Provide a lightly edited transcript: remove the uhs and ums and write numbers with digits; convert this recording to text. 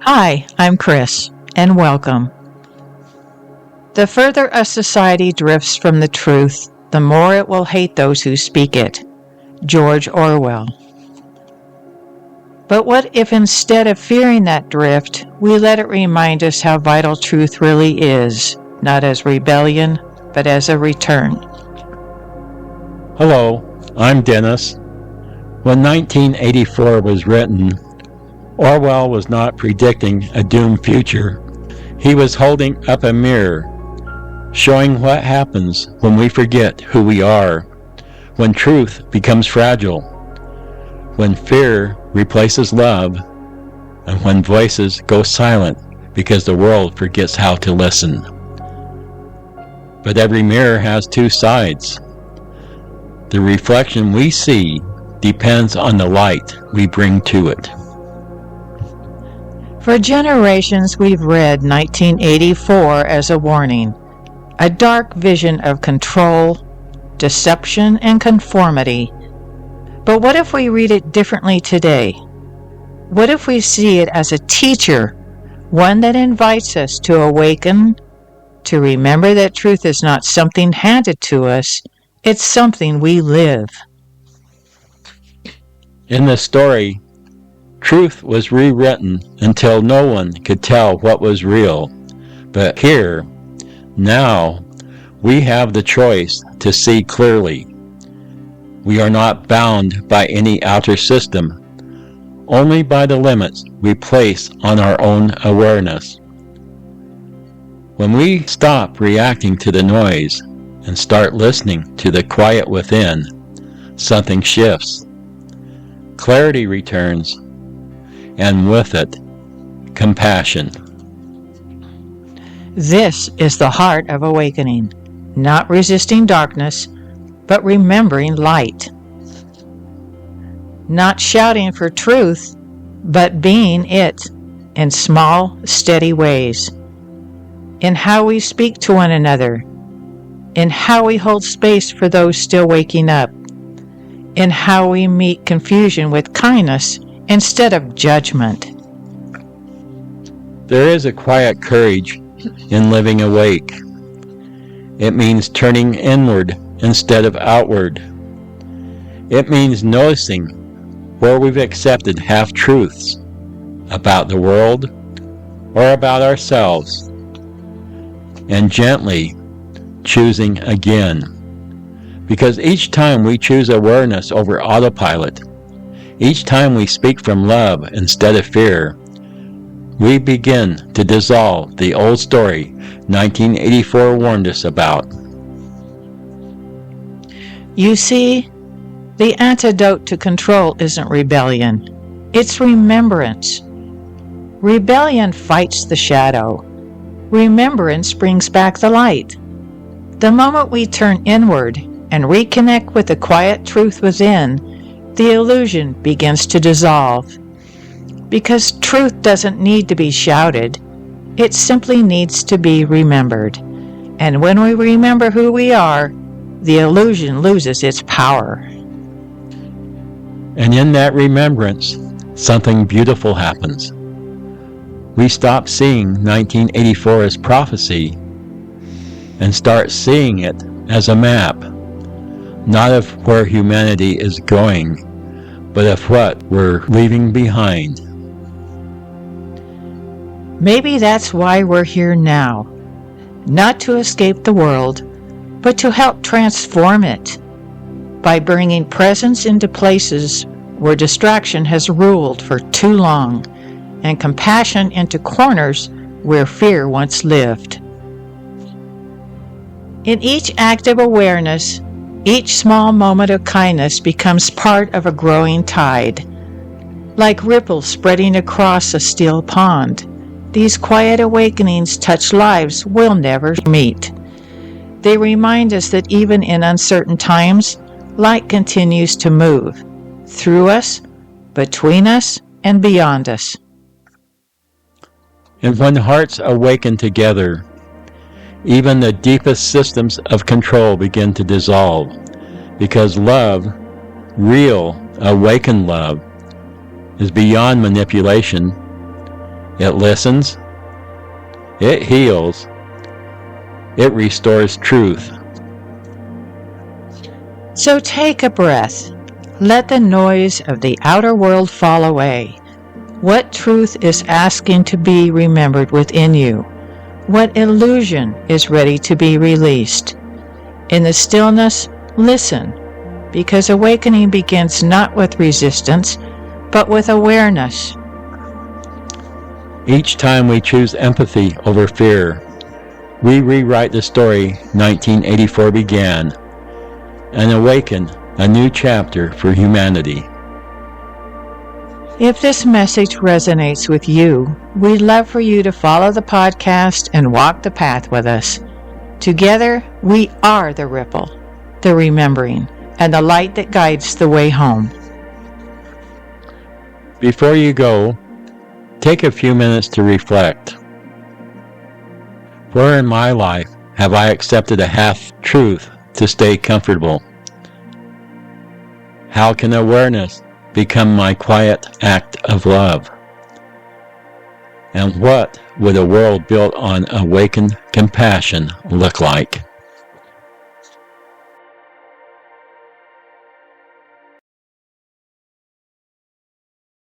Hi, I'm Chris, and welcome. The further a society drifts from the truth, the more it will hate those who speak it. George Orwell. But what if instead of fearing that drift, we let it remind us how vital truth really is, not as rebellion, but as a return? Hello, I'm Dennis. When 1984 was written, Orwell was not predicting a doomed future. He was holding up a mirror, showing what happens when we forget who we are, when truth becomes fragile, when fear replaces love, and when voices go silent because the world forgets how to listen. But every mirror has two sides. The reflection we see depends on the light we bring to it. For generations, we've read 1984 as a warning, a dark vision of control, deception, and conformity. But what if we read it differently today? What if we see it as a teacher, one that invites us to awaken, to remember that truth is not something handed to us, it's something we live. In the story, truth was rewritten until no one could tell what was real. But here, now, we have the choice to see clearly. We are not bound by any outer system, only by the limits we place on our own awareness. When we stop reacting to the noise and start listening to the quiet within, something shifts. Clarity returns, and with it, compassion. This is the heart of awakening, not resisting darkness, but remembering light. Not shouting for truth, but being it in small, steady ways. In how we speak to one another, in how we hold space for those still waking up, in how we meet confusion with kindness instead of judgment. There is a quiet courage in living awake. It means turning inward instead of outward. It means noticing where we've accepted half-truths about the world or about ourselves, and gently choosing again. Because each time we choose awareness over autopilot, each time we speak from love instead of fear, we begin to dissolve the old story 1984 warned us about. You see, the antidote to control isn't rebellion, it's remembrance. Rebellion fights the shadow. Remembrance brings back the light. The moment we turn inward and reconnect with the quiet truth within, the illusion begins to dissolve. Because truth doesn't need to be shouted, it simply needs to be remembered. And when we remember who we are, the illusion loses its power. And in that remembrance, something beautiful happens. We stop seeing 1984 as prophecy and start seeing it as a map, not of where humanity is going, but of what we're leaving behind. Maybe that's why we're here now, not to escape the world, but to help transform it, by bringing presence into places where distraction has ruled for too long, and compassion into corners where fear once lived. In each act of awareness, each small moment of kindness becomes part of a growing tide. Like ripples spreading across a still pond, these quiet awakenings touch lives we'll never meet. They remind us that even in uncertain times, light continues to move through us, between us, and beyond us. And when hearts awaken together, even the deepest systems of control begin to dissolve, because love, real, awakened love, is beyond manipulation. It listens. It heals. It restores truth. So take a breath. Let the noise of the outer world fall away. What truth is asking to be remembered within you? What illusion is ready to be released? In the stillness, listen, because awakening begins not with resistance, but with awareness. Each time we choose empathy over fear, we rewrite the story 1984 began and awaken a new chapter for humanity. If this message resonates with you, we'd love for you to follow the podcast and walk the path with us. Together, we are the ripple, the remembering, and the light that guides the way home. Before you go, take a few minutes to reflect. Where in my life have I accepted a half-truth to stay comfortable? How can awareness become my quiet act of love? And what would a world built on awakened compassion look like?